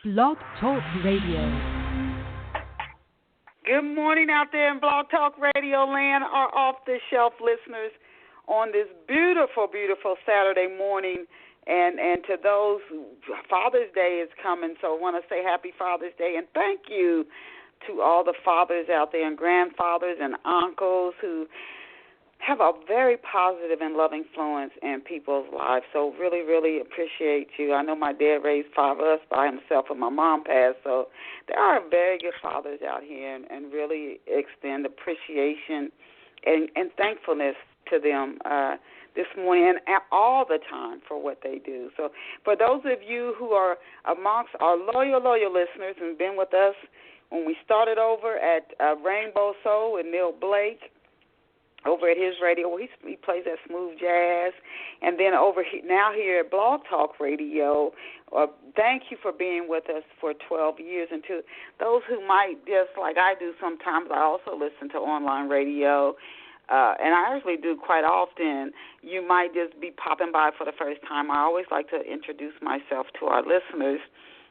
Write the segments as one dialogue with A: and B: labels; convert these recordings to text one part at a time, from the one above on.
A: Blog Talk Radio.
B: Good morning out there in Blog Talk Radio land, our off-the-shelf listeners on this beautiful, beautiful Saturday morning. And to those, Father's Day is coming, so I want to say happy Father's Day. And thank you to all the fathers out there and grandfathers and uncles who have a very positive and loving influence in people's lives. So really, really appreciate you. I know my dad raised five of us by himself and my mom passed, so there are very good fathers out here and really extend appreciation and thankfulness to them this morning and all the time for what they do. So for those of you who are amongst our loyal listeners and been with us when we started over at Rainbow Soul with Neil Blake, over at his radio, where he plays that smooth jazz, and then now here at Blog Talk Radio, thank you for being with us for 12 years. And to those who might, just like I do sometimes, I also listen to online radio, and I actually do quite often. You might just be popping by for the first time. I always like to introduce myself to our listeners.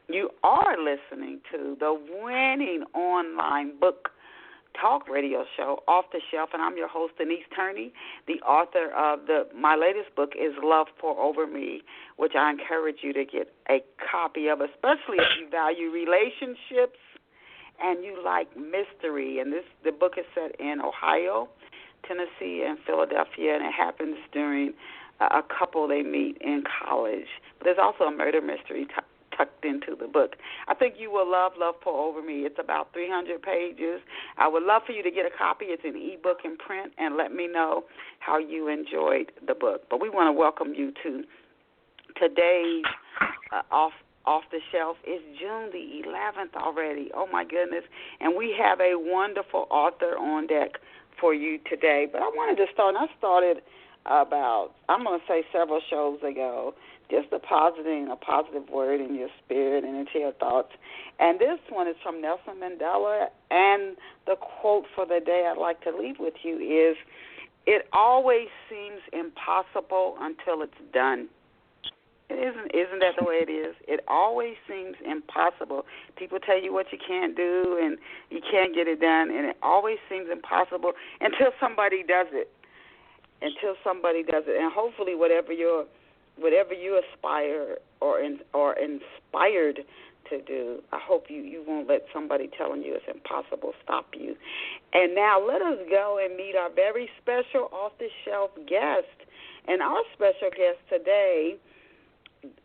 B: You are listening to the winning online book talk radio show, Off the Shelf, and I'm your host, Denise Turney. The author of my latest book is Love Pour Over Me, which I encourage you to get a copy of, especially if you value relationships and you like mystery. And the book is set in Ohio, Tennessee, and Philadelphia, and it happens during a couple they meet in college. But there's also a murder mystery tucked into the book. I think you will love Pour Over Me. It's about 300 pages. I would love for you to get a copy. It's an ebook and print, and let me know how you enjoyed the book. But we want to welcome you to today's off the shelf. It's June the 11th already. Oh, my goodness. And we have a wonderful author on deck for you today. But I wanted to start, and I started about, I'm going to say several shows ago, just depositing a positive word in your spirit and into your thoughts. And this one is from Nelson Mandela, and the quote for the day I'd like to leave with you is, "It always seems impossible until it's done." Isn't that the way it is? It always seems impossible. People tell you what you can't do, and you can't get it done, and it always seems impossible until somebody does it. And hopefully whatever you aspire or inspired to do, I hope you won't let somebody telling you it's impossible stop you. And now let us go and meet our very special off-the-shelf guest. And our special guest today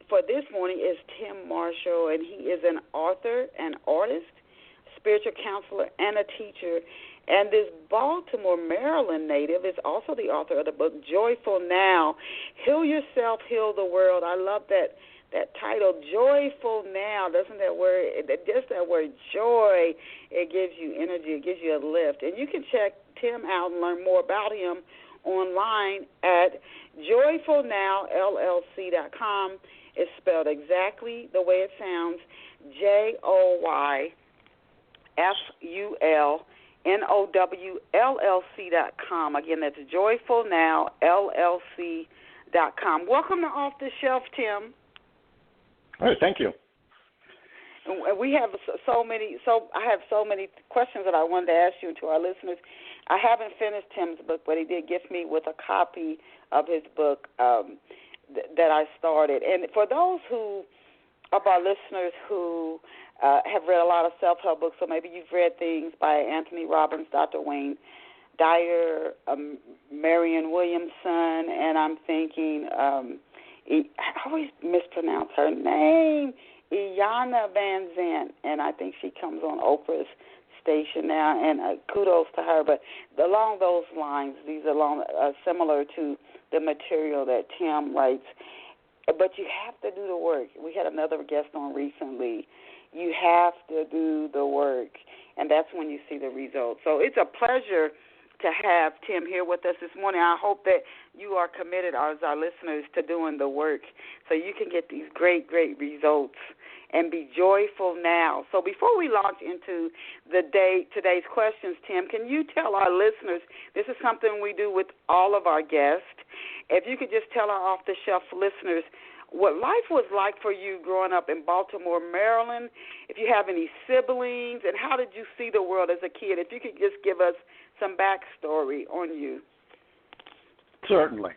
B: for this morning is Tim Marshall, and he is an author, an artist, spiritual counselor, and a teacher. And this Baltimore, Maryland native is also the author of the book, Joyful Now, Heal Yourself, Heal the World. I love that title, Joyful Now. Doesn't that word, just that word joy, it gives you energy, it gives you a lift. And you can check Tim out and learn more about him online at joyfulnowllc.com. It's spelled exactly the way it sounds, JoyfulNowllc.com. Again, that's joyfulnowllc.com. Welcome to Off the Shelf, Tim.
C: All right, thank you.
B: We have I have so many questions that I wanted to ask you and to our listeners. I haven't finished Tim's book, but he did gift me with a copy of his book that I started. And for those of our listeners who have read a lot of self-help books, so maybe you've read things by Anthony Robbins, Dr. Wayne Dyer, Marianne Williamson, and I'm thinking, I always mispronounce her name, Iyanla Vanzant, and I think she comes on Oprah's station now, and kudos to her. But along those lines, these are similar to the material that Tim writes. But you have to do the work. We had another guest on recently. You have to do the work, and that's when you see the results. So it's a pleasure to have Tim here with us this morning. I hope that you are committed, as our listeners, to doing the work so you can get these great, great results and be joyful now. So before we launch into today's questions, Tim, can you tell our listeners, this is something we do with all of our guests, if you could just tell our off-the-shelf listeners what life was like for you growing up in Baltimore, Maryland, if you have any siblings, and how did you see the world as a kid? If you could just give us some backstory on you.
C: Certainly.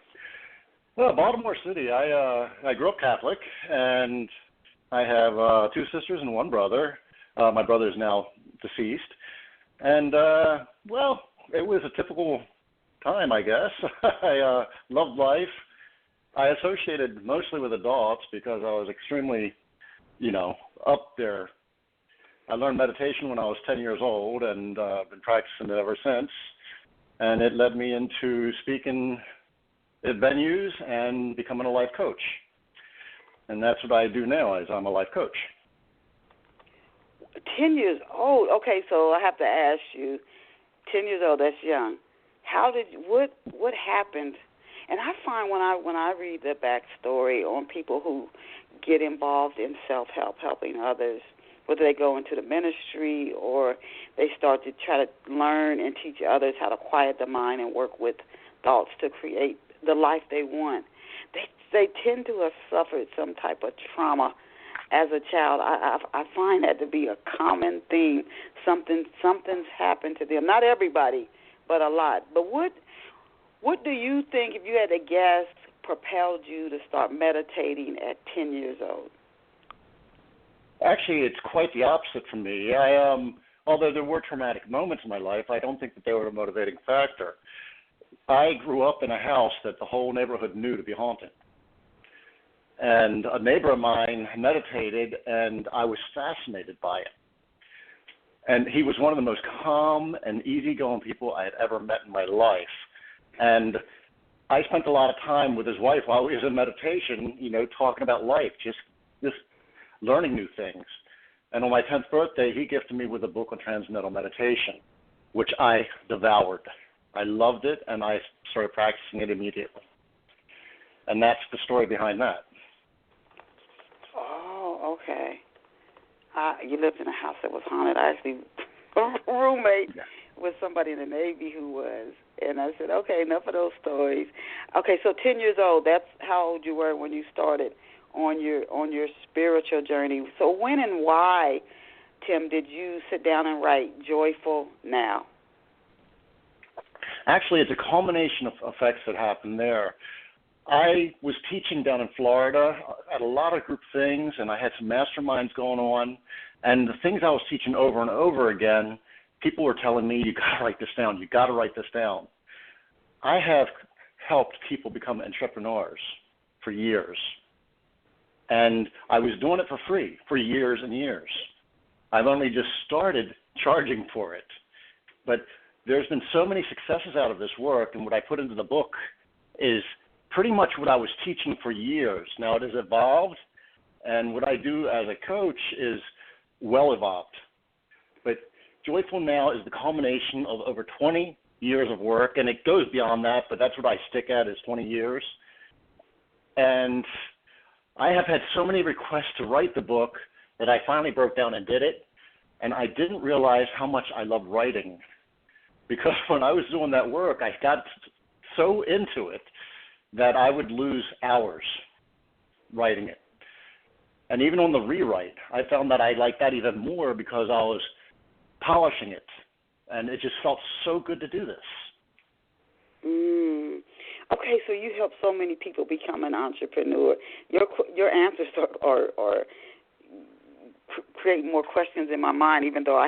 C: Well, Baltimore City, I grew up Catholic, and I have 2 sisters and 1 brother. My brother is now deceased. And, well, it was a typical time, I guess. I loved life. I associated mostly with adults because I was extremely, up there. I learned meditation when I was 10 years old, and I've been practicing it ever since. And it led me into speaking at venues and becoming a life coach. And that's what I do now, is I'm a life coach.
B: 10 years old. Okay, so I have to ask you, 10 years old, that's young. What happened? And I find when I read the backstory on people who get involved in self-help, helping others, whether they go into the ministry or they start to try to learn and teach others how to quiet the mind and work with thoughts to create the life they want, they tend to have suffered some type of trauma as a child. I find that to be a common thing. Something's happened to them. Not everybody, but a lot. But what do you think, if you had to guess, propelled you to start meditating at 10 years old?
C: Actually, it's quite the opposite for me. Although there were traumatic moments in my life, I don't think that they were a motivating factor. I grew up in a house that the whole neighborhood knew to be haunted. And a neighbor of mine meditated, and I was fascinated by it. And he was one of the most calm and easygoing people I had ever met in my life. And I spent a lot of time with his wife while he was in meditation, talking about life, just learning new things. And on my 10th birthday, he gifted me with a book on transcendental meditation, which I devoured. I loved it, and I started practicing it immediately. And that's the story behind that.
B: Oh, okay. You lived in a house that was haunted. I actually a roommate with somebody in the Navy who was. And I said, okay, enough of those stories. Okay, so 10 years old, that's how old you were when you started on your spiritual journey. So when and why, Tim, did you sit down and write Joyful Now?
C: Actually, it's a culmination of effects that happened there. I was teaching down in Florida at a lot of group things, and I had some masterminds going on. And the things I was teaching over and over again, people were telling me, you got to write this down. You got to write this down. I have helped people become entrepreneurs for years. And I was doing it for free for years and years. I've only just started charging for it. But there's been so many successes out of this work, and what I put into the book is pretty much what I was teaching for years. Now it has evolved, and what I do as a coach is well evolved. But Joyful Now is the culmination of over 20 years of work, and it goes beyond that, but that's what I stick at is 20 years. And I have had so many requests to write the book that I finally broke down and did it, and I didn't realize how much I love writing. Because when I was doing that work, I got so into it that I would lose hours writing it. And even on the rewrite, I found that I liked that even more because I was polishing it. And it just felt so good to do this.
B: Okay, so you help so many people become an entrepreneur. Your answers are create more questions in my mind, even though I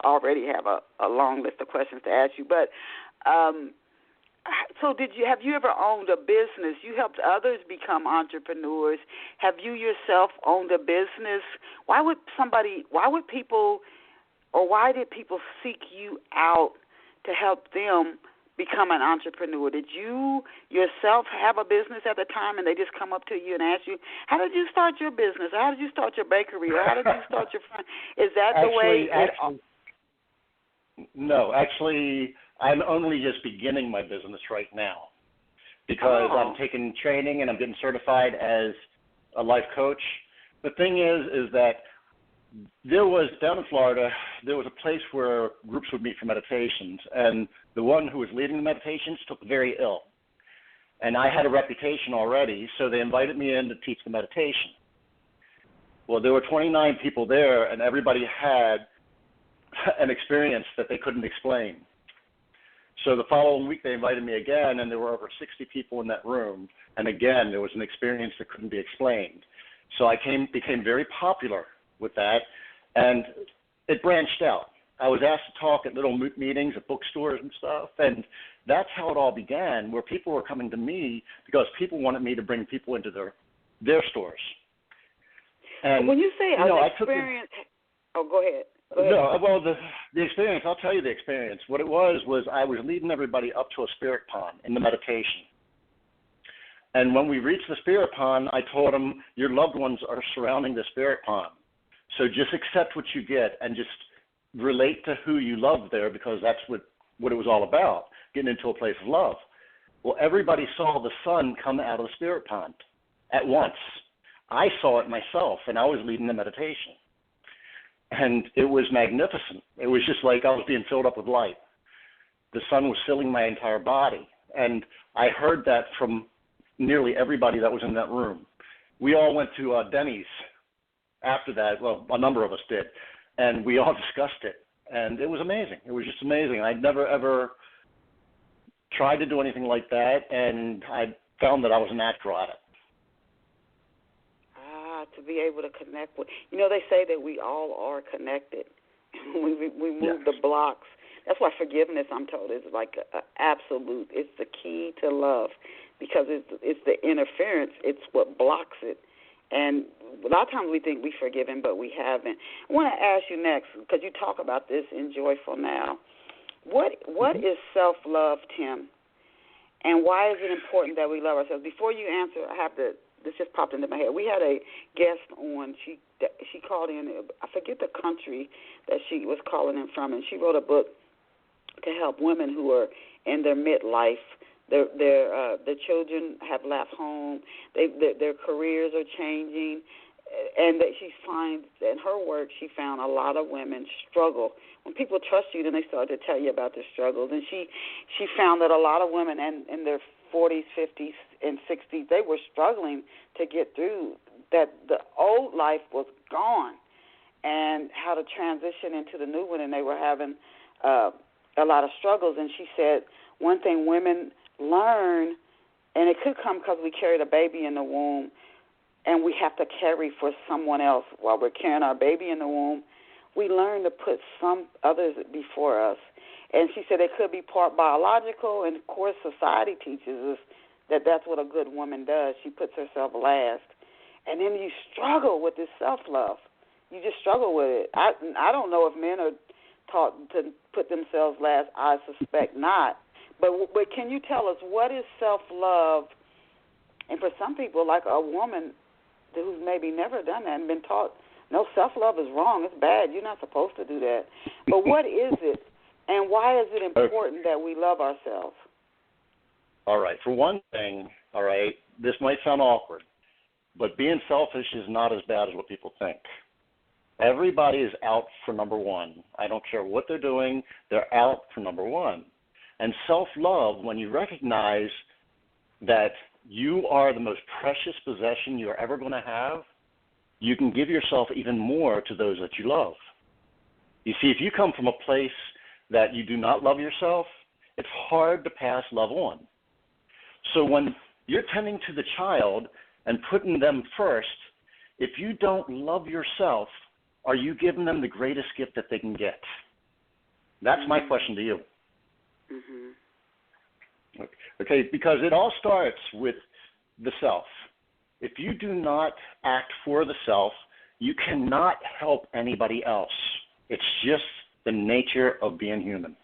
B: already have a long list of questions to ask you. But so have you ever owned a business? You helped others become entrepreneurs. Have you yourself owned a business? Why did people seek you out to help them become an entrepreneur? Did you yourself have a business at the time and they just come up to you and ask you, how did you start your business? Or how did you start your bakery? Or how did you start your friend? Is that the way?
C: No, actually, I'm only just beginning my business right now because I'm taking training and I'm getting certified as a life coach. The thing is that there was, down in Florida, there was a place where groups would meet for meditations, and the one who was leading the meditations took very ill. And I had a reputation already, so they invited me in to teach the meditation. Well, there were 29 people there, and everybody had an experience that they couldn't explain. So the following week, they invited me again, and there were over 60 people in that room. And again, there was an experience that couldn't be explained. So I became very popular with that, and it branched out. I was asked to talk at little meetings at bookstores and stuff, and that's how it all began, where people were coming to me because people wanted me to bring people into their stores. And
B: when you say experience, go ahead.
C: No, well, the experience, I'll tell you the experience. What it was I was leading everybody up to a spirit pond in the meditation. And when we reached the spirit pond, I told them, your loved ones are surrounding the spirit pond. So just accept what you get and just relate to who you love there, because that's what it was all about, getting into a place of love. Well, everybody saw the sun come out of the spirit pond at once. I saw it myself, and I was leading the meditation. And it was magnificent. It was just like I was being filled up with light. The sun was filling my entire body. And I heard that from nearly everybody that was in that room. We all went to Denny's after that. Well, a number of us did. And we all discussed it. And it was amazing. It was just amazing. I'd never, ever tried to do anything like that. And I found that I was a natural at it.
B: To be able to connect with, they say that we all are connected. we move the blocks. That's why forgiveness, I'm told, is like a absolute. It's the key to love, because it's the interference. It's what blocks it. And a lot of times we think we've forgiven, but we haven't. I want to ask you next, because you talk about this in Joyful Now. What is self-love, Tim? And why is it important that we love ourselves? Before you answer, this just popped into my head. We had a guest on. She called in. I forget the country that she was calling in from, and she wrote a book to help women who are in their midlife. Their children have left home. Their careers are changing, and that she finds in her work, she found a lot of women struggle. When people trust you, then they start to tell you about their struggles. And she found that a lot of women in their 40s, 50s, and 60s, they were struggling to get through that. The old life was gone, and how to transition into the new one, and they were having a lot of struggles. And she said one thing women learn, and it could come because we carried a baby in the womb, and we have to carry for someone else while we're carrying our baby in the womb. We learn to put some others before us. And she said it could be part biological, and, of course, society teaches us that that's what a good woman does. She puts herself last. And then you struggle with this self-love. You just struggle with it. I don't know if men are taught to put themselves last. I suspect not. But can you tell us, what is self-love? And for some people, like a woman who's maybe never done that and been taught, no, self-love is wrong. It's bad. You're not supposed to do that. But what is it? And why is it important that we love ourselves?
C: All right. For one thing, all right, this might sound awkward, but being selfish is not as bad as what people think. Everybody is out for number one. I don't care what they're doing. They're out for number one. And self-love, when you recognize that you are the most precious possession you're ever going to have, you can give yourself even more to those that you love. You see, if you come from a place that you do not love yourself, it's hard to pass love on. So when you're tending to the child and putting them first, if you don't love yourself, are you giving them the greatest gift that they can get? That's my question to you. Mm-hmm. Okay, because it all starts with the self. If you do not act for the self, you cannot help anybody else. It's just the nature of being human.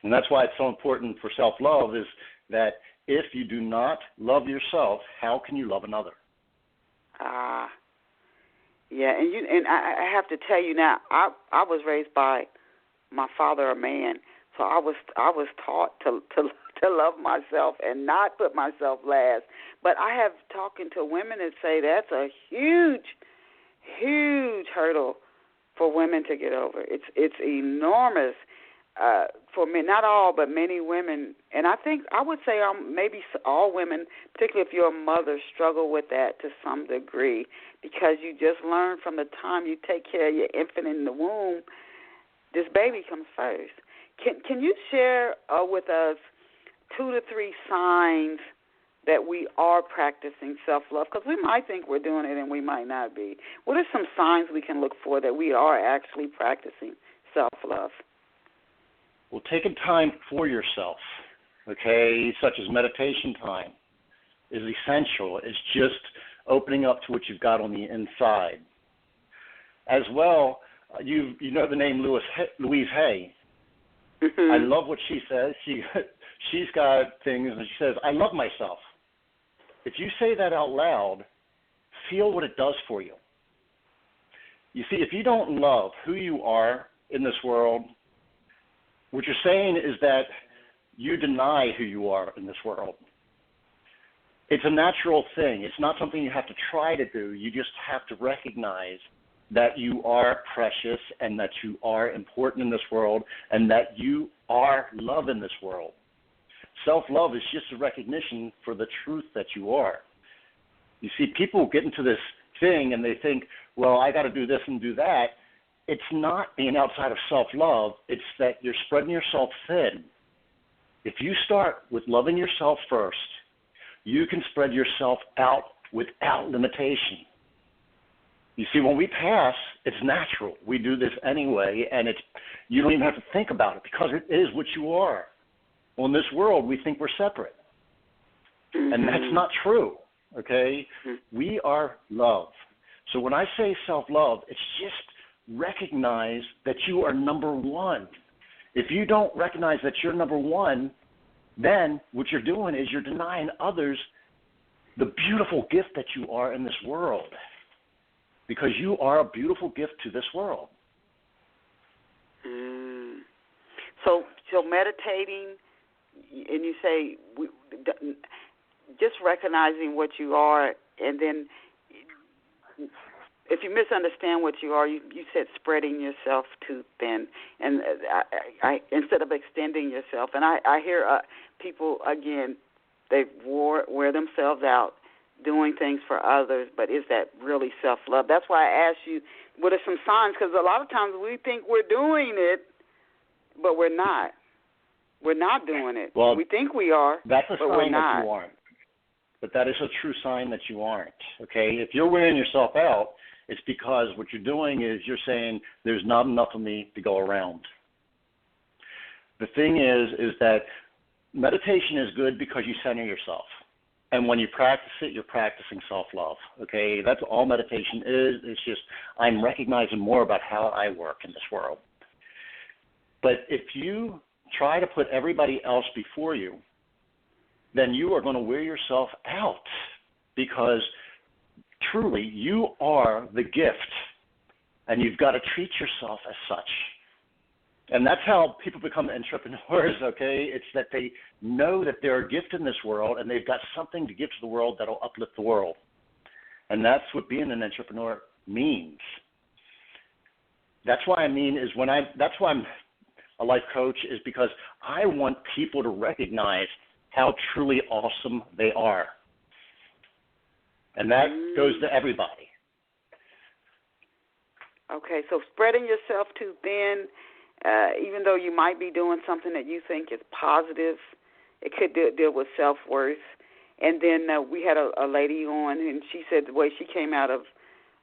C: And that's why it's so important for self-love, is that if you do not love yourself, how can you love another?
B: Yeah, and I have to tell you now, I was raised by my father, a man, so I was taught to love myself and not put myself last. But I have talking to women that say that's a huge hurdle for women to get over. It's enormous. for me, not all, but many women, and I think I would say maybe all women, particularly if you're a mother, struggle with that to some degree, because you just learn from the time you take care of your infant in the womb, this baby comes first. Can you share with us 2 to 3 signs that we are practicing self-love? Because we might think we're doing it and we might not be. What are some signs we can look for that we are actually practicing self-love?
C: Well, taking time for yourself, okay, such as meditation time, is essential. It's just opening up to what you've got on the inside. As well, you know the name Louise Hay.
B: Mm-hmm.
C: I love what she says. She's got things, and she says, I love myself. If you say that out loud, feel what it does for you. You see, if you don't love who you are in this world, what you're saying is that you deny who you are in this world. It's a natural thing. It's not something you have to try to do. You just have to recognize that you are precious and that you are important in this world and that you are love in this world. Self-love is just a recognition for the truth that you are. You see, people get into this thing and they think, well, I got to do this and do that. It's not being outside of self-love. It's that you're spreading yourself thin. If you start with loving yourself first, you can spread yourself out without limitation. You see, when we pass, it's natural. We do this anyway, and you don't even have to think about it because it is what you are. Well, in this world, we think we're separate, and that's not true, okay? We are love. So when I say self-love, it's just recognize that you are number one. If you don't recognize that you're number one, then what you're doing is you're denying others the beautiful gift that you are in this world, because you are a beautiful gift to this world.
B: So meditating, and you say just recognizing what you are, and then if you misunderstand what you are, you said spreading yourself too thin, and I instead of extending yourself. And I hear people, again, they wear themselves out doing things for others, but is that really self-love? That's why I asked you, what are some signs? Because a lot of times we think we're doing it, but we're not. We're not doing it.
C: Well,
B: we think we are,
C: that's a
B: but
C: sign
B: we're not.
C: that you aren't. But that is a true sign that you aren't, okay? If you're wearing yourself out, it's because what you're doing is you're saying there's not enough of me to go around. The thing is that meditation is good because you center yourself. And when you practice it, you're practicing self-love, okay? That's all meditation is. It's just I'm recognizing more about how I work in this world. But if you try to put everybody else before you, then you are going to wear yourself out, because truly you are the gift, and you've got to treat yourself as such. And that's how people become entrepreneurs, okay? It's that they know that they're a gift in this world, and they've got something to give to the world that will uplift the world. And that's what being an entrepreneur means. That's why that's why I'm a life coach, is because I want people to recognize how truly awesome they are. And that goes to everybody.
B: Okay, so spreading yourself too thin, even though you might be doing something that you think is positive, it could deal with self-worth. And then we had a lady on, and she said the way she came out of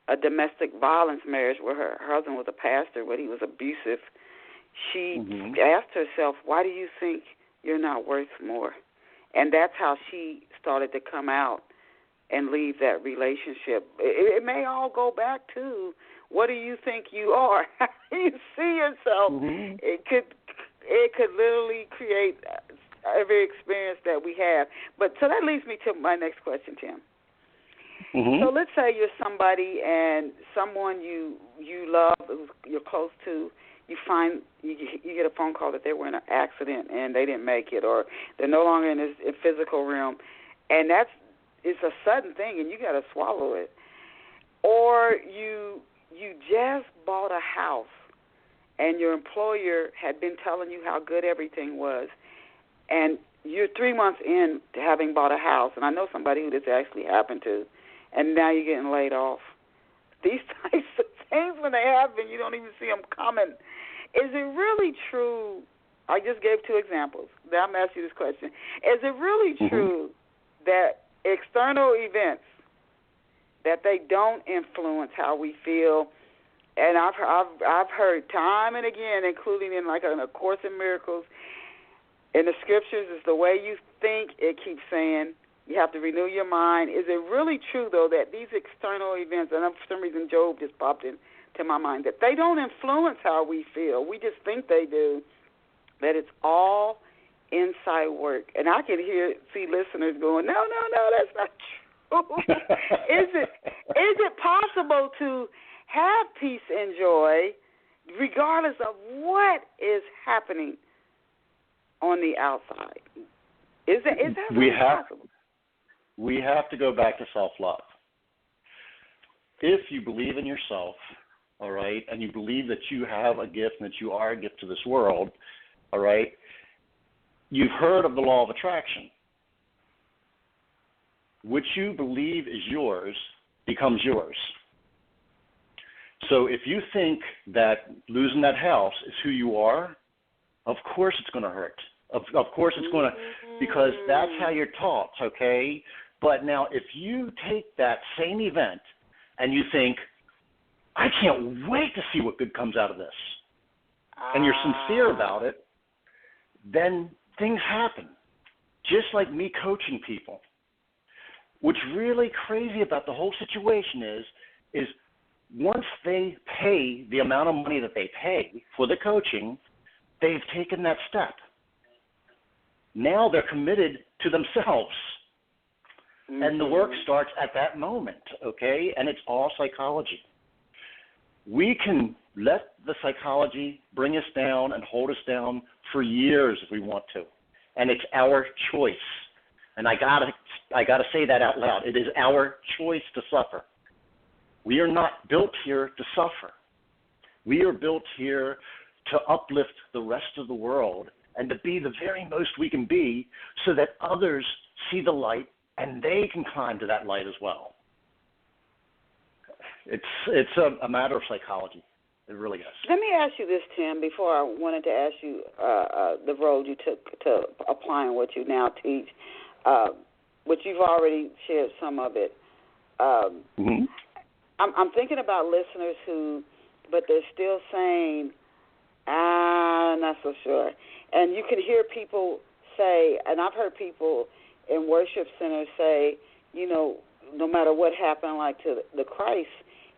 B: a domestic violence marriage where her husband was a pastor, but he was abusive, she asked herself, why do you think you're not worth more? And that's how she started to come out and leave that relationship. It may all go back to, what do you think you are? How do you see yourself? It could literally create every experience that we have. But so that leads me to my next question, Tim. So let's say you're somebody, and someone you love, you're close to, you get a phone call that they were in an accident and they didn't make it, or they're no longer in this physical realm, and it's a sudden thing, and you got to swallow it. Or you just bought a house, and your employer had been telling you how good everything was, and you're 3 months in to having bought a house, and I know somebody who this actually happened to, and now you're getting laid off. These types of things, when they happen, you don't even see them coming. Is it really true? I just gave 2 examples. Now I'm asking you this question. Is it really true that external events, that they don't influence how we feel? And I've heard time and again, including in like in A Course in Miracles, in the scriptures, is the way you think. It keeps saying you have to renew your mind. Is it really true, though, that these external events, and for some reason Job just popped into my mind, that they don't influence how we feel? We just think they do, that it's all inside work. And I can see listeners going, no, that's not true. Is it possible to have peace and joy regardless of what is happening on the outside? Is that really possible?
C: We have to go back to self-love. If you believe in yourself, all right, and you believe that you have a gift and that you are a gift to this world, all right, you've heard of the law of attraction. What you believe is yours becomes yours. So if you think that losing that house is who you are, of course it's going to hurt. Of course it's going to, because that's how you're taught, okay? But now if you take that same event and you think, I can't wait to see what good comes out of this, and you're sincere about it, then things happen. Just like me coaching people. What's really crazy about the whole situation is once they pay the amount of money that they pay for the coaching, they've taken that step. Now they're committed to themselves. And the work starts at that moment, okay? And it's all psychology. We can let the psychology bring us down and hold us down for years if we want to. And it's our choice. And I gotta say that out loud. It is our choice to suffer. We are not built here to suffer. We are built here to uplift the rest of the world and to be the very most we can be so that others see the light and they can climb to that light as well. It's a matter of psychology. It really is.
B: Let me ask you this, Tim, before I wanted to ask you the road you took to applying what you now teach, which you've already shared some of it. I'm thinking about listeners but they're still saying, I'm not so sure. And you can hear people say, and I've heard people in worship centers say, no matter what happened, like to the Christ,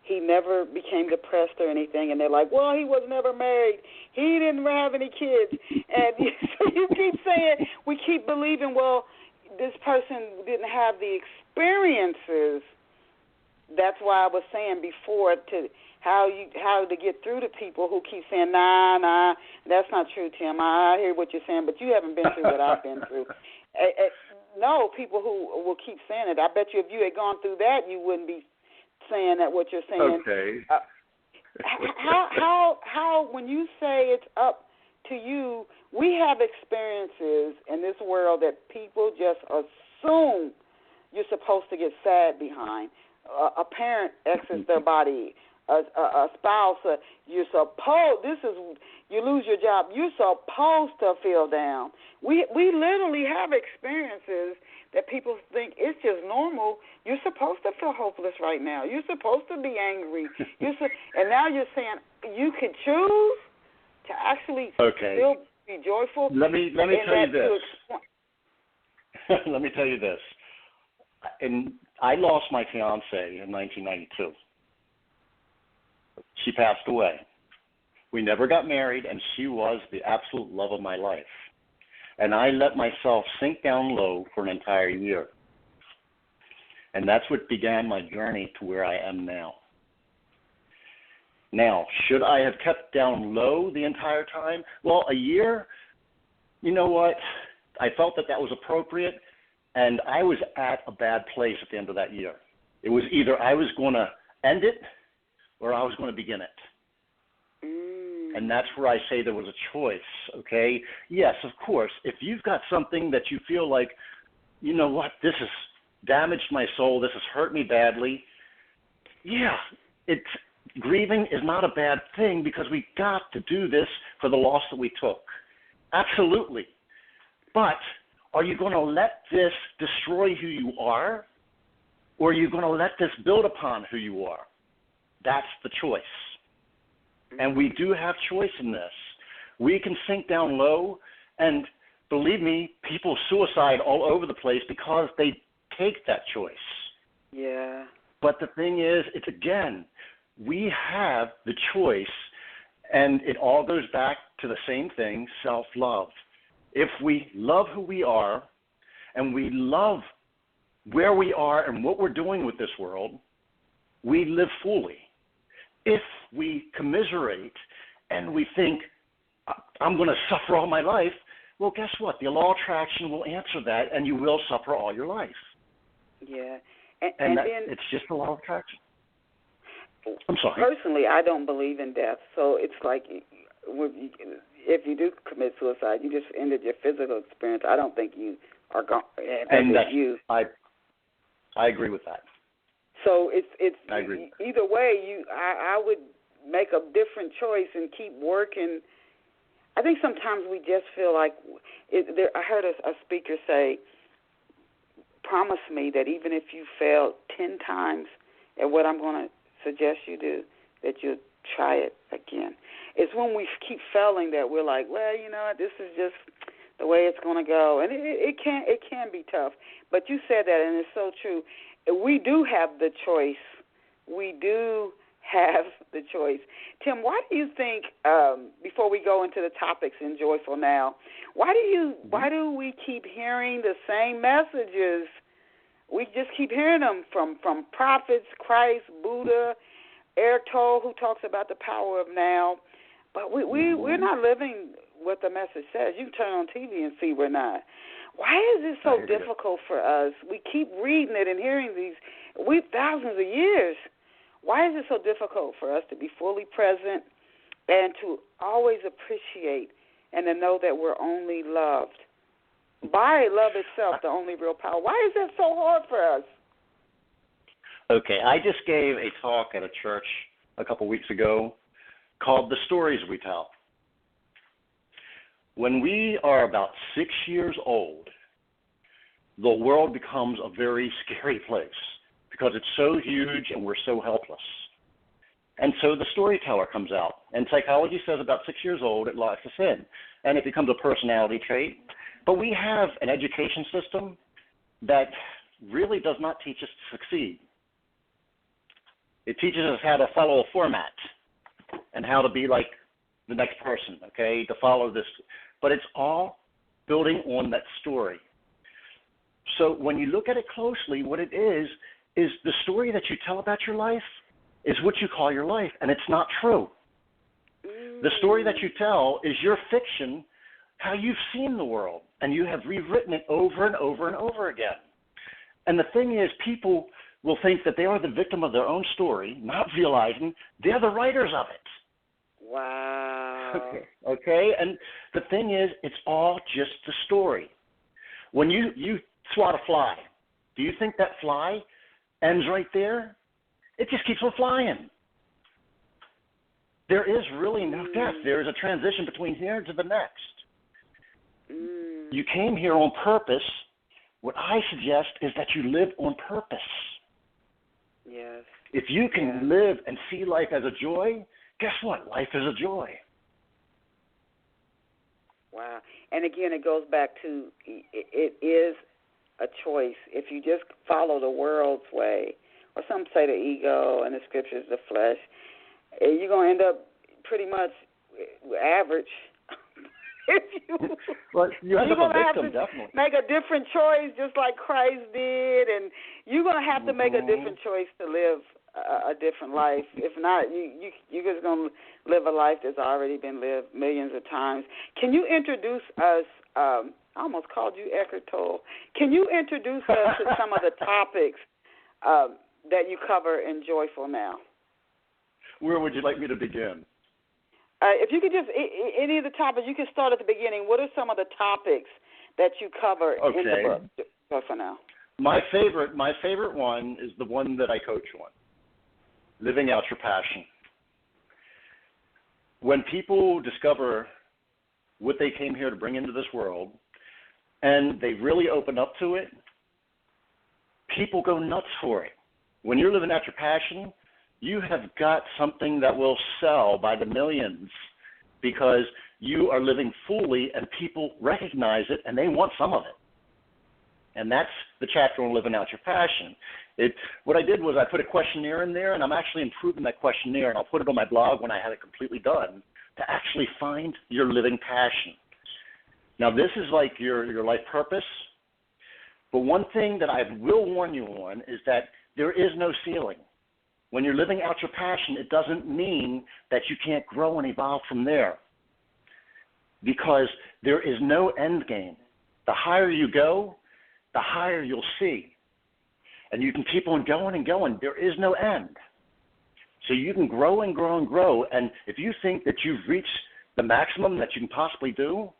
B: he never became depressed or anything. And they're like, well, he was never married. He didn't have any kids. And so you keep saying, we keep believing, well, this person didn't have the experiences. That's why I was saying before how to get through to people who keep saying, nah, that's not true, Tim. I hear what you're saying, but you haven't been through what I've been through. No, people who will keep saying it. I bet you if you had gone through that, you wouldn't be saying that what you're saying.
C: Okay.
B: How when you say it's up to you, we have experiences in this world that people just assume you're supposed to get sad behind. A parent exits their body. A spouse, you lose your job, you're supposed to feel down. We literally have experiences that people think it's just normal. You're supposed to feel hopeless right now. You're supposed to be angry. And now you're saying you can choose to actually still be joyful.
C: Let me tell you this. Let me tell you this. And I lost my fiancée in 1992. She passed away. We never got married, and she was the absolute love of my life. And I let myself sink down low for an entire year. And that's what began my journey to where I am now. Now, should I have kept down low the entire time? Well, a year, you know what? I felt that was appropriate, and I was at a bad place at the end of that year. It was either I was going to end it or I was going to begin it. And that's where I say there was a choice, okay? Yes, of course, if you've got something that you feel like, you know what, this has damaged my soul, this has hurt me badly, yeah, grieving is not a bad thing because we got to do this for the loss that we took. Absolutely. But are you going to let this destroy who you are, or are you going to let this build upon who you are? That's the choice. And we do have choice in this. We can sink down low, and believe me, people suicide all over the place because they take that choice.
B: Yeah.
C: But the thing is, it's again, we have the choice, and it all goes back to the same thing, self-love. If we love who we are, and we love where we are and what we're doing with this world, we live fully. If we commiserate and we think, I'm going to suffer all my life, well, guess what? The law of attraction will answer that, and you will suffer all your life.
B: Yeah.
C: And
B: then,
C: it's just the law of attraction. I'm sorry.
B: Personally, I don't believe in death, so it's like if you do commit suicide, you just ended your physical experience. I don't think you are going.
C: And I agree with that.
B: So it's
C: I agree.
B: Either way, I would make a different choice and keep working. I think sometimes we just feel like I heard a speaker say, promise me that even if you fail 10 times at what I'm going to suggest you do, that you'll try it again. It's when we keep failing that we're like, well, you know, this is just the way it's going to go. And it can be tough. But you said that, and it's so true. We do have the choice. We do have the choice. Tim, why do you think, before we go into the topics in Joyful Now, why do we keep hearing the same messages? We just keep hearing them from prophets, Christ, Buddha, Eric Tolle, who talks about the power of now. But we're not living what the message says. You can turn on TV and see we're not. Why is it so difficult for us? We keep reading it and hearing these. We've thousands of years. Why is it so difficult for us to be fully present and to always appreciate and to know that we're only loved by love itself, the only real power? Why is that so hard for us?
C: Okay, I just gave a talk at a church a couple weeks ago called The Stories We Tell. When we are about 6 years old, the world becomes a very scary place because it's so huge and we're so helpless. And so the storyteller comes out. And psychology says about 6 years old, it locks us in. And it becomes a personality trait. But we have an education system that really does not teach us to succeed. It teaches us how to follow a format and how to be like the next person, okay, to follow this. But it's all building on that story. So when you look at it closely, what it is the story that you tell about your life is what you call your life, and it's not true. The story that you tell is your fiction, how you've seen the world, and you have rewritten it over and over and over again. And the thing is, people will think that they are the victim of their own story, not realizing they're the writers of it.
B: Wow.
C: Okay? And the thing is, it's all just the story. When you swat a fly, do you think that fly ends right there? It just keeps on flying. There is really no death. There is a transition between here to the next. You came here on purpose. What I suggest is that you live on purpose.
B: Yes.
C: If you can live and see life as a joy, guess what? Life is a joy.
B: Wow. And again, it goes back to it is a choice. If you just follow the world's way, or some say the ego and the scriptures, the flesh, you're going to end up pretty much average.
C: Well, you end up a victim,
B: to
C: definitely.
B: Make a different choice just like Christ did, and you're going to have to make a different choice to live a different life. If not, you're just going to live a life that's already been lived millions of times. Can you introduce us? I almost called you Eckhart Tolle. Can you introduce us to some of the topics that you cover in Joyful Now?
C: Where would you like me to begin?
B: If you could just, any of the topics, you can start at the beginning. What are some of the topics that you cover in the book? Go for now.
C: My favorite one is the one that I coach on, living out your passion. When people discover what they came here to bring into this world, and they really open up to it, people go nuts for it. When you're living out your passion, you have got something that will sell by the millions because you are living fully and people recognize it and they want some of it. And that's the chapter on living out your passion. What I did was I put a questionnaire in there, and I'm actually improving that questionnaire, and I'll put it on my blog when I have it completely done, to actually find your living passion. Now, this is like your life purpose, but one thing that I will warn you on is that there is no ceiling. When you're living out your passion, it doesn't mean that you can't grow and evolve from there, because there is no end game. The higher you go, the higher you'll see. And you can keep on going and going. There is no end. So you can grow and grow and grow. And if you think that you've reached the maximum that you can possibly do,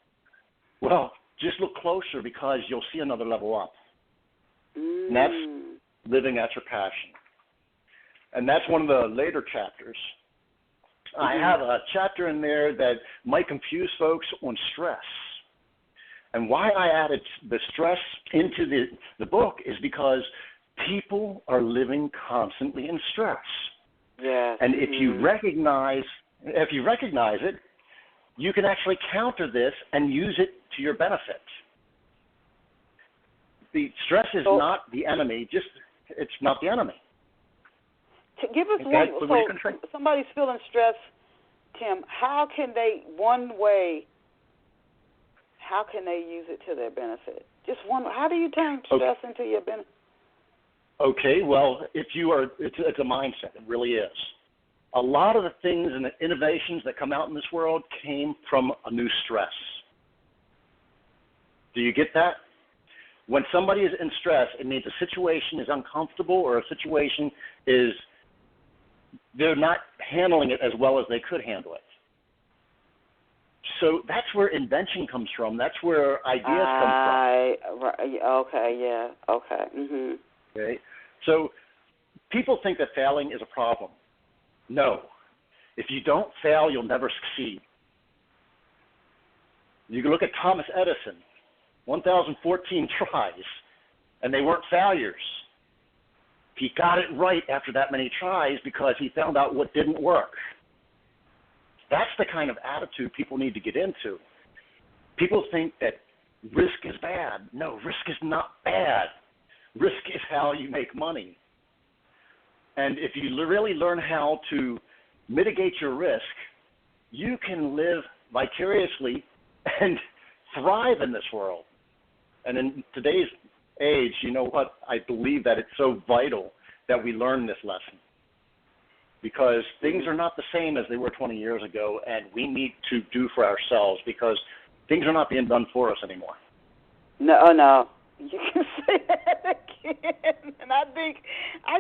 C: well, just look closer because you'll see another level up. And that's living out your passion. And that's one of the later chapters. I have a chapter in there that might confuse folks on stress. And why I added the stress into the book is because people are living constantly in stress.
B: Yes.
C: And if you recognize it, you can actually counter this and use it to your benefit. The stress is not the enemy, it's not the enemy.
B: Give us one. So somebody's feeling stress, Tim. How can they use it to their benefit? Just one. How do you turn stress into your benefit?
C: Okay, well, it's a mindset. It really is. A lot of the things and the innovations that come out in this world came from a new stress. Do you get that? When somebody is in stress, it means a situation is uncomfortable or a situation is they're not handling it as well as they could handle it. So that's where invention comes from. That's where ideas come from.
B: Okay, yeah, okay. Mm-hmm.
C: Okay. So people think that failing is a problem. No. If you don't fail, you'll never succeed. You can look at Thomas Edison, 1,014 tries, and they weren't failures. He got it right after that many tries because he found out what didn't work. That's the kind of attitude people need to get into. People think that risk is bad. No, risk is not bad. Risk is how you make money. And if you really learn how to mitigate your risk, you can live vicariously and thrive in this world. And in today's age, you know what? I believe that it's so vital that we learn this lesson, because things are not the same as they were 20 years ago, and we need to do for ourselves because things are not being done for us anymore.
B: No. You can say that again. And I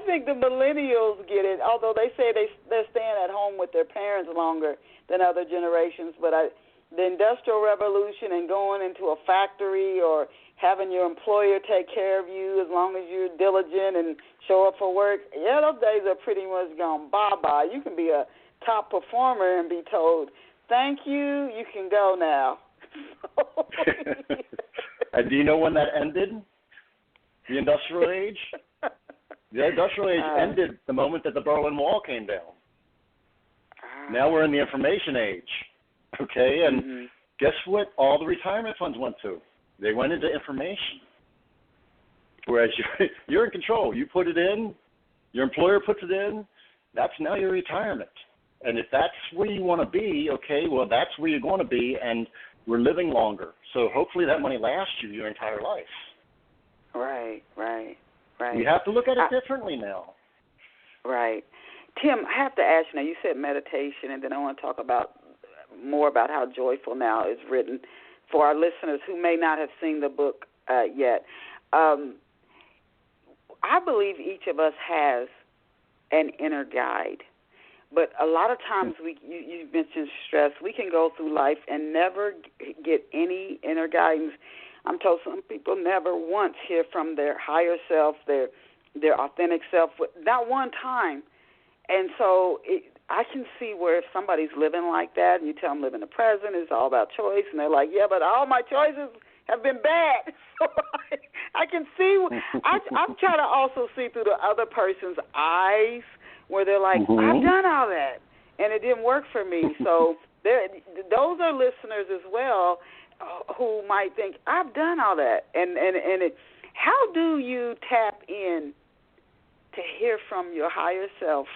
B: think the millennials get it, although they say they're staying at home with their parents longer than other generations. But the Industrial Revolution and going into a factory or having your employer take care of you as long as you're diligent and show up for work, yeah, those days are pretty much gone bye-bye. You can be a top performer and be told, thank you, you can go now.
C: And do you know when that ended? The Industrial Age? The Industrial Age ended the moment that the Berlin Wall came down. Now we're in the information age, okay? And guess what all the retirement funds went to? They went into information. Whereas you're in control. You put it in, your employer puts it in, that's now your retirement. And if that's where you want to be, okay, well, that's where you're going to be, and we're living longer. So hopefully that money lasts you your entire life. Right. You have to look at it differently now.
B: Right. Tim, I have to ask you now, you said meditation, and then I want to talk more about how Joyful Now is written for our listeners who may not have seen the book yet. I believe each of us has an inner guide. But a lot of times, you mentioned stress. We can go through life and never get any inner guidance. I'm told some people never once hear from their higher self, their authentic self, not one time. And so I can see where if somebody's living like that, and you tell them live in the present, it's all about choice, and they're like, yeah, but all my choices have been bad. So I can see. I'm trying to also see through the other person's eyes, where they're like, I've done all that, and it didn't work for me. So those are listeners as well who might think, I've done all that. And how do you tap in to hear from your higher self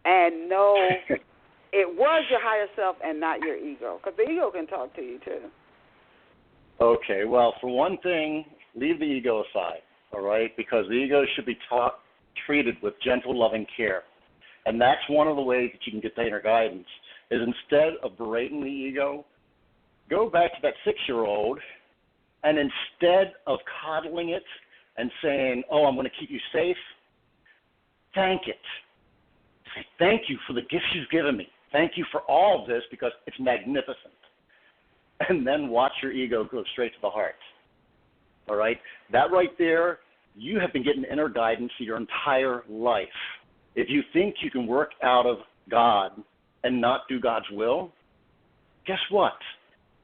B: and know it was your higher self and not your ego? Because the ego can talk to you, too.
C: Okay, well, for one thing, leave the ego aside, all right? Because the ego should be treated with gentle, loving care. And that's one of the ways that you can get the inner guidance, is instead of berating the ego, go back to that 6-year-old, and instead of coddling it and saying, oh, I'm going to keep you safe, thank it. Say, thank you for the gifts you've given me. Thank you for all of this because it's magnificent. And then watch your ego go straight to the heart. All right? That right there, you have been getting inner guidance your entire life. If you think you can work out of God and not do God's will, guess what?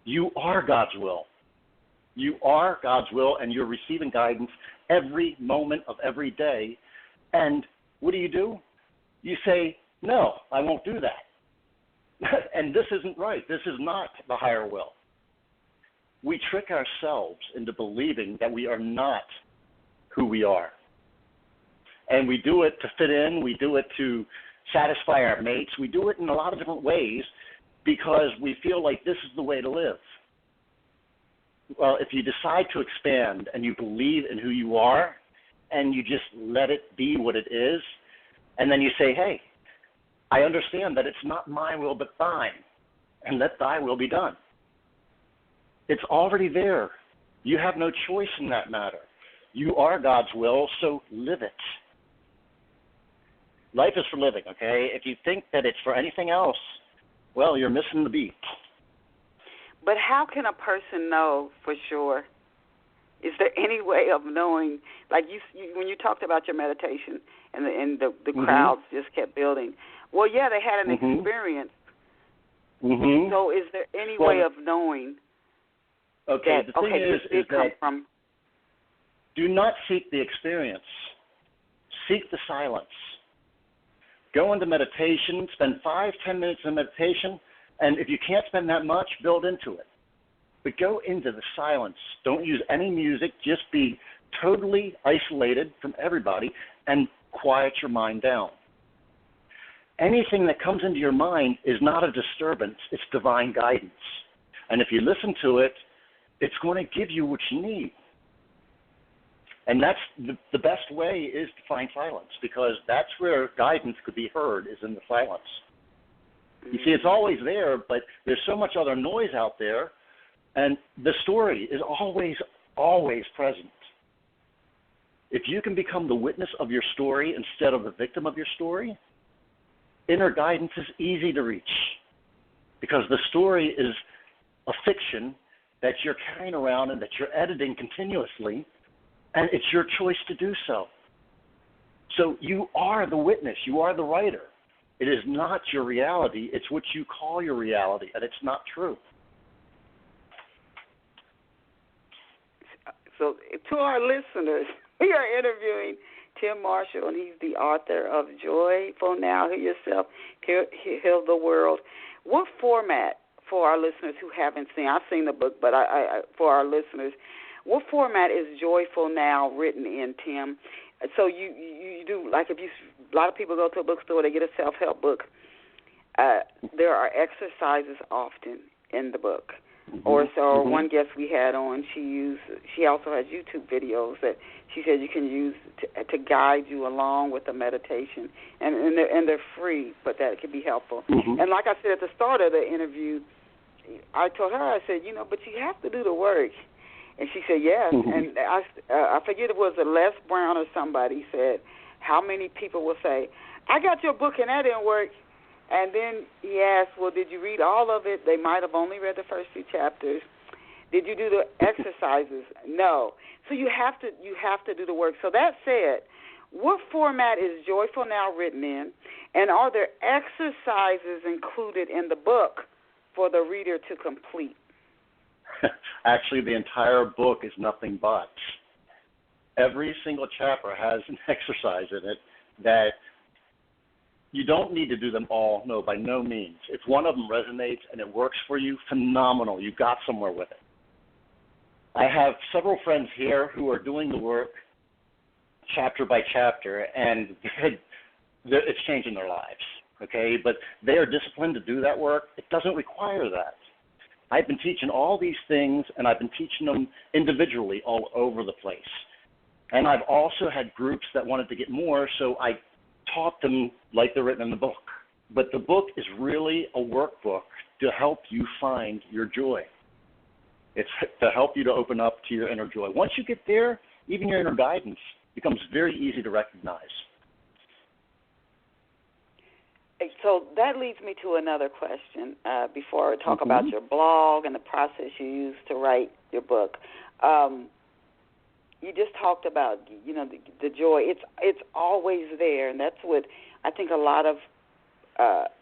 C: You are God's will. You are God's will, and you're receiving guidance every moment of every day. And what do? You say, no, I won't do that. And this isn't right. This is not the higher will. We trick ourselves into believing that we are not who we are. And we do it to fit in. We do it to satisfy our mates. We do it in a lot of different ways because we feel like this is the way to live. Well, if you decide to expand and you believe in who you are and you just let it be what it is, and then you say, hey, I understand that it's not my will but thine, and let thy will be done. It's already there. You have no choice in that matter. You are God's will, so live it. Life is for living, okay? If you think that it's for anything else, well, you're missing the beat.
B: But how can a person know for sure? Is there any way of knowing? Like you when you talked about your meditation and the crowds just kept building. Well, yeah, they had an experience. So is there any way of knowing?
C: Okay, the thing is that
B: from?
C: Do not seek the experience. Seek the silence. Go into meditation, spend 5-10 minutes in meditation, and if you can't spend that much, build into it. But go into the silence. Don't use any music. Just be totally isolated from everybody and quiet your mind down. Anything that comes into your mind is not a disturbance. It's divine guidance. And if you listen to it, it's going to give you what you need. And that's the best way is to find silence, because that's where guidance could be heard, is in the silence. You see, it's always there, but there's so much other noise out there, and the story is always, always present. If you can become the witness of your story instead of the victim of your story, inner guidance is easy to reach, because the story is a fiction that you're carrying around and that you're editing continuously, and it's your choice to do so. So you are the witness. You are the writer. It is not your reality. It's what you call your reality, and it's not true.
B: So to our listeners, we are interviewing Tim Marshall, and he's the author of Joyful Now, Heal Yourself, Heal the World. What format, for our listeners who haven't seen, I've seen the book, but for our listeners, what format is Joyful Now written in, Tim? So you do, like if a lot of people go to a bookstore, they get a self-help book. There are exercises often in the book. One guest we had on, she also has YouTube videos that she said you can use to guide you along with the meditation, and they're free, but that can be helpful. And like I said at the start of the interview, I told her, I said, but you have to do the work. And she said, yes. And I forget, it was Les Brown or somebody said, how many people will say, I got your book and that didn't work. And then he asked, well, did you read all of it? They might have only read the first 2 chapters. Did you do the exercises? No. So you have to do the work. So that said, what format is Joyful Now written in? And are there exercises included in the book for the reader to complete?
C: Actually, the entire book is nothing but. Every single chapter has an exercise in it that you don't need to do them all, no, by no means. If one of them resonates and it works for you, phenomenal. You got somewhere with it. I have several friends here who are doing the work chapter by chapter, and it's changing their lives, okay? But they are disciplined to do that work. It doesn't require that. I've been teaching all these things, and I've been teaching them individually all over the place. And I've also had groups that wanted to get more, so I taught them like they're written in the book. But the book is really a workbook to help you find your joy. It's to help you to open up to your inner joy. Once you get there, even your inner guidance becomes very easy to recognize.
B: So that leads me to another question before I talk about your blog and the process you use to write your book. You just talked about, the joy. It's always there, and that's what I think a lot of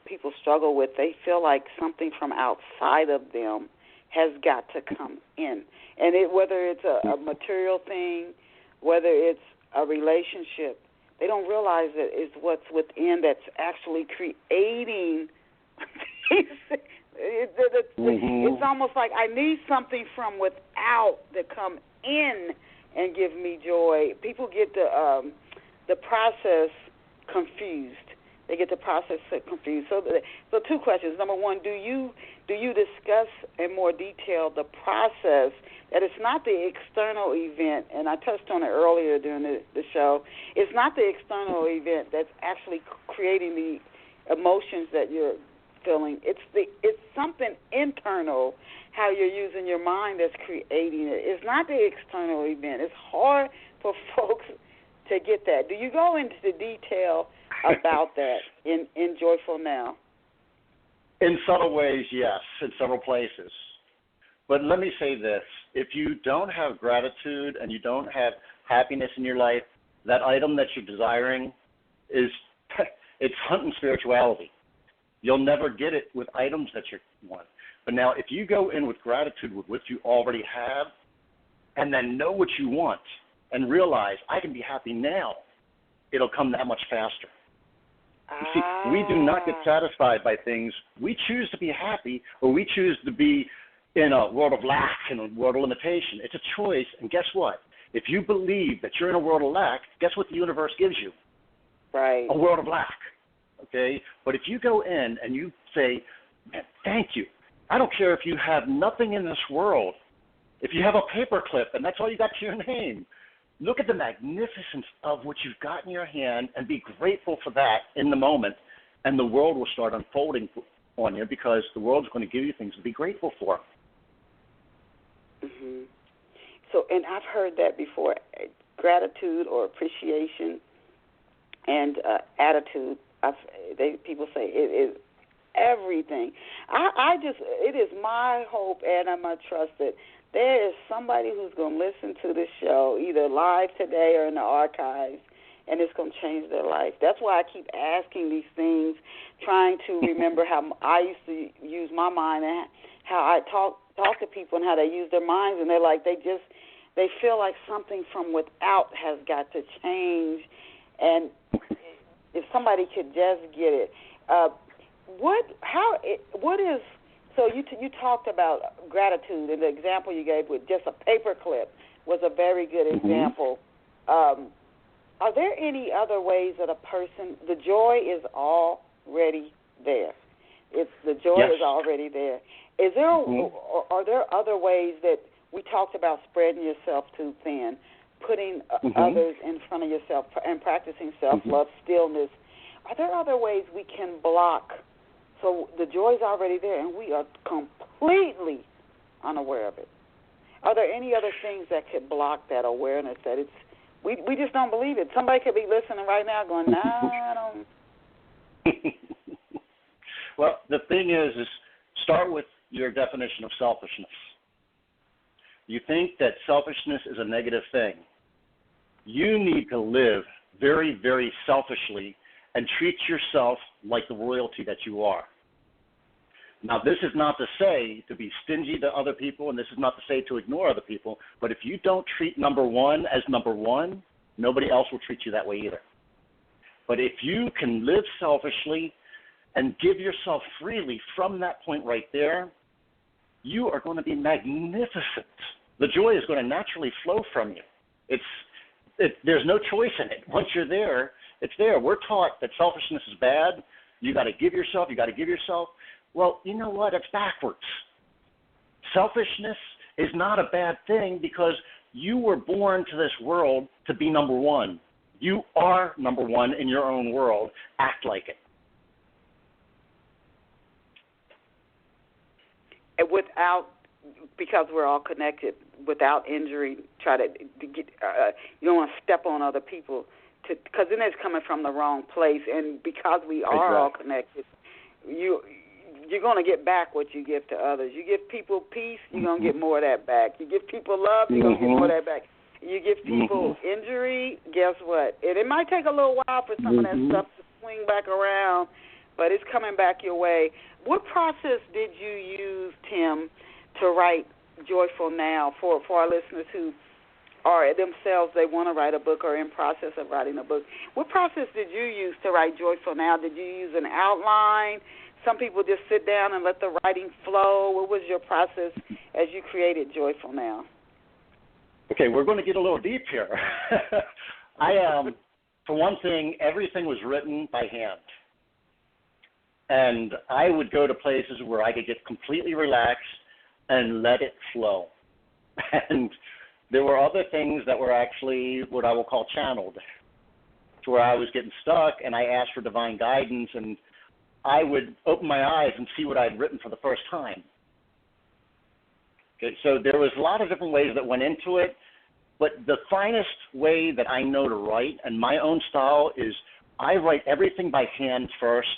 B: people struggle with. They feel like something from outside of them has got to come in. And whether it's a material thing, whether it's a relationship, they don't realize that it's what's within that's actually creating. It's almost like I need something from without to come in and give me joy. People get the process confused. They get the process confused. So 2 questions. Number 1, do you discuss in more detail the process that it's not the external event, and I touched on it earlier during the show. It's not the external event that's actually creating the emotions that you're feeling. It's something internal, how you're using your mind that's creating it. It's not the external event. It's hard for folks to get that. Do you go into the detail about that in Joyful Now?
C: In subtle ways, yes, in several places. But let me say this. If you don't have gratitude and you don't have happiness in your life, that item that you're desiring it's hunting spirituality. You'll never get it with items that you want. But now if you go in with gratitude with what you already have and then know what you want and realize I can be happy now, it'll come that much faster. You see, we do not get satisfied by things. We choose to be happy, or we choose to be in a world of lack and a world of limitation. It's a choice, and guess what? If you believe that you're in a world of lack, guess what the universe gives you?
B: Right.
C: A world of lack, okay? But if you go in and you say, man, thank you. I don't care if you have nothing in this world. If you have a paper clip and that's all you got to your name, look at the magnificence of what you've got in your hand and be grateful for that in the moment, and the world will start unfolding on you because the world's going to give you things to be grateful for.
B: Mm-hmm. So, and I've heard that before, gratitude or appreciation and attitude. People say it is everything. It is my hope and my trust that there is somebody who's going to listen to this show either live today or in the archives, and it's going to change their life. That's why I keep asking these things, trying to remember how I used to use my mind and how I talk to people and how they use their minds, and they're like they feel like something from without has got to change, and if somebody could just get it. So you talked about gratitude, and the example you gave with just a paper clip was a very good example. Are there any other ways that a person, the joy is already there? The joy is already there. Is there? Are there other ways that we talked about spreading yourself too thin, putting others in front of yourself, and practicing self-love, stillness? Are there other ways we can block? So the joy is already there, and we are completely unaware of it. Are there any other things that could block that awareness that we just don't believe it? Somebody could be listening right now going, nah,
C: Well, the thing is start with your definition of selfishness. You think that selfishness is a negative thing. You need to live very, very selfishly and treat yourself like the royalty that you are. Now, this is not to say to be stingy to other people, and this is not to say to ignore other people, but if you don't treat number one as number one, nobody else will treat you that way either. But if you can live selfishly and give yourself freely from that point right there, you are going to be magnificent. The joy is going to naturally flow from you. There's no choice in it. Once you're there, it's there. We're taught that selfishness is bad. You got to give yourself. You got to give yourself. Well, you know what? It's backwards. Selfishness is not a bad thing because you were born to this world to be number one. You are number one in your own world. Act like it.
B: And because we're all connected, without injury, try to get, you don't want to step on other people, because then it's coming from the wrong place. And because we are all connected, you're going to get back what you give to others. You give people peace, you're going to get more of that back. You give people love, you're going to get more of that back. You give people injury, guess what? And it might take a little while for some of that stuff to swing back around, but it's coming back your way. What process did you use, Tim, to write Joyful Now for our listeners who are themselves, they want to write a book or in process of writing a book? What process did you use to write Joyful Now? Did you use an outline? Some people just sit down and let the writing flow. What was your process as you created Joyful Now?
C: Okay, we're going to get a little deep here. For one thing, everything was written by hand. And I would go to places where I could get completely relaxed and let it flow. And there were other things that were actually what I will call channeled, to where I was getting stuck and I asked for divine guidance, and I would open my eyes and see what I'd written for the first time. Okay, so there was a lot of different ways that went into it, but the finest way that I know to write, and my own style, is I write everything by hand first,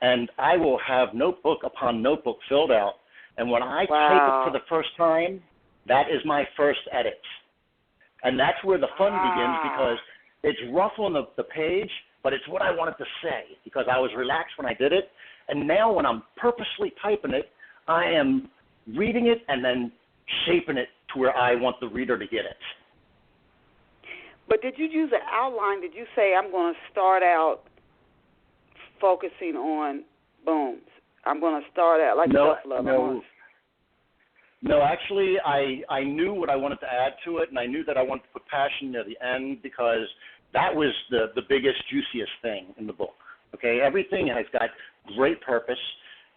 C: and I will have notebook upon notebook filled out, and when I type it for the first time, that is my first edit. And that's where the fun begins, because it's rough on the page, but it's what I wanted to say, because I was relaxed when I did it, and now when I'm purposely typing it, I am reading it and then shaping it to where I want the reader to get it.
B: But did you use an outline? Did you say, I'm going to start out focusing on booms? I'm going to start out like self-love.
C: No, actually, I knew what I wanted to add to it, and I knew that I wanted to put passion near the end, because that was the biggest, juiciest thing in the book. Okay, everything has got great purpose,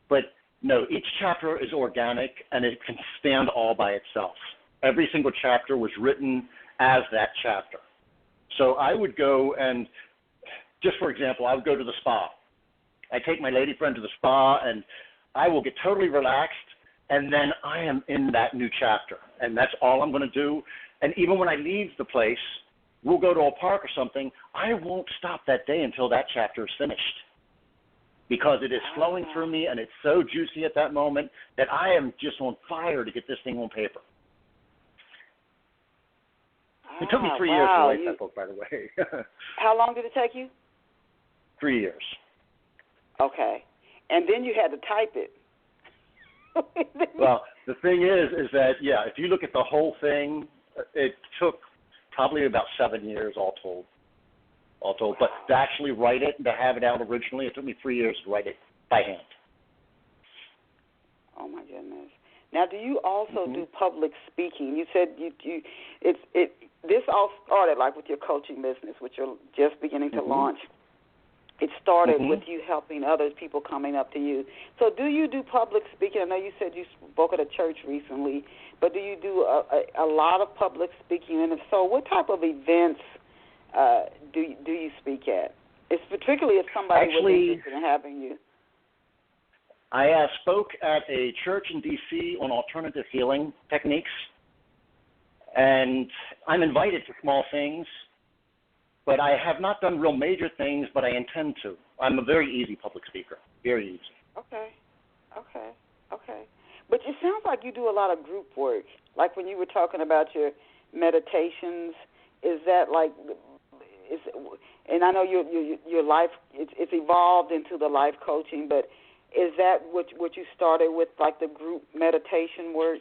C: but no, each chapter is organic, and it can stand all by itself. Every single chapter was written as that chapter. So I would go and, just for example, I would go to the spa. I take my lady friend to the spa, and I will get totally relaxed, and then I am in that new chapter, and that's all I'm going to do. And even when I leave the place, we'll go to a park or something, I won't stop that day until that chapter is finished, because it is flowing through me, and it's so juicy at that moment that I am just on fire to get this thing on paper. It took me 3 years to write that book, by the way.
B: How long did it take you?
C: 3 years.
B: Okay. And then you had to type it.
C: Well, the thing is that, if you look at the whole thing, it took probably about 7 years all told. But to actually write it and to have it out originally, it took me 3 years to write it by hand.
B: Oh my goodness! Now, do you also do public speaking? You said this all started like with your coaching business, which you're just beginning to launch. It started with you helping others, people coming up to you. So, do you do public speaking? I know you said you spoke at a church recently, but do you do a lot of public speaking? And if so, what type of events do you speak at? It's particularly if somebody was interested in having you.
C: I spoke at a church in D.C. on alternative healing techniques, and I'm invited to small things, But I have not done real major things, but I intend to. I'm a very easy public speaker, very easy.
B: Okay. But it sounds like you do a lot of group work. Like when you were talking about your meditations, is that like, and I know your life, it's evolved into the life coaching, but is that what you started with, like the group meditation work?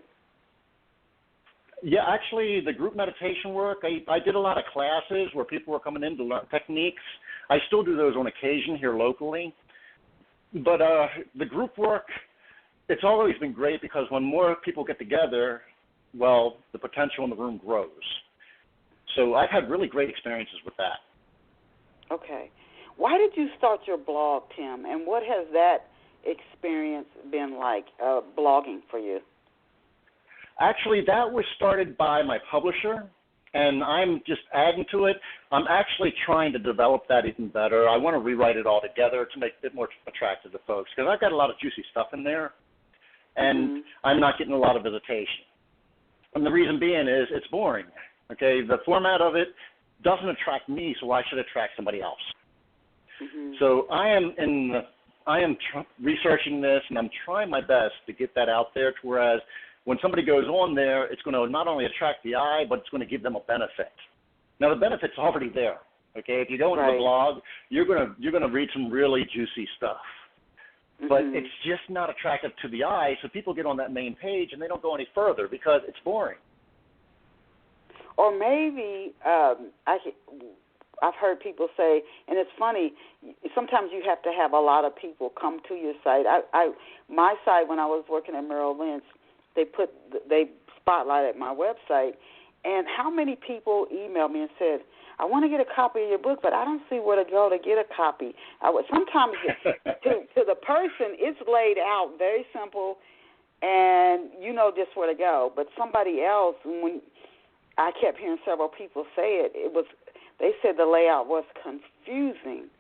C: Yeah, actually, the group meditation work, I did a lot of classes where people were coming in to learn techniques. I still do those on occasion here locally. But the group work, it's always been great because when more people get together, well, the potential in the room grows. So I've had really great experiences with that.
B: Okay. Why did you start your blog, Tim, and what has that experience been like, blogging for you?
C: Actually, that was started by my publisher, and I'm just adding to it. I'm actually trying to develop that even better. I want to rewrite it all together to make it more attractive to folks because I've got a lot of juicy stuff in there, and I'm not getting a lot of visitation. And the reason being is it's boring. Okay, the format of it doesn't attract me, so why should it attract somebody else? So I am researching this, and I'm trying my best to get that out there to whereas when somebody goes on there, it's going to not only attract the eye, but it's going to give them a benefit. Now, the benefit's already there. Okay, if you go into the blog, you're going to read some really juicy stuff. But it's just not attractive to the eye, so people get on that main page and they don't go any further because it's boring.
B: Or maybe I've heard people say, and it's funny, sometimes you have to have a lot of people come to your site. My site, when I was working at Merrill Lynch, they spotlighted my website, and how many people emailed me and said, I want to get a copy of your book, but I don't see where to go to get a copy. Sometimes to the person, it's laid out very simple, and you know just where to go. But somebody else, when I kept hearing several people say it, they said the layout was confusing.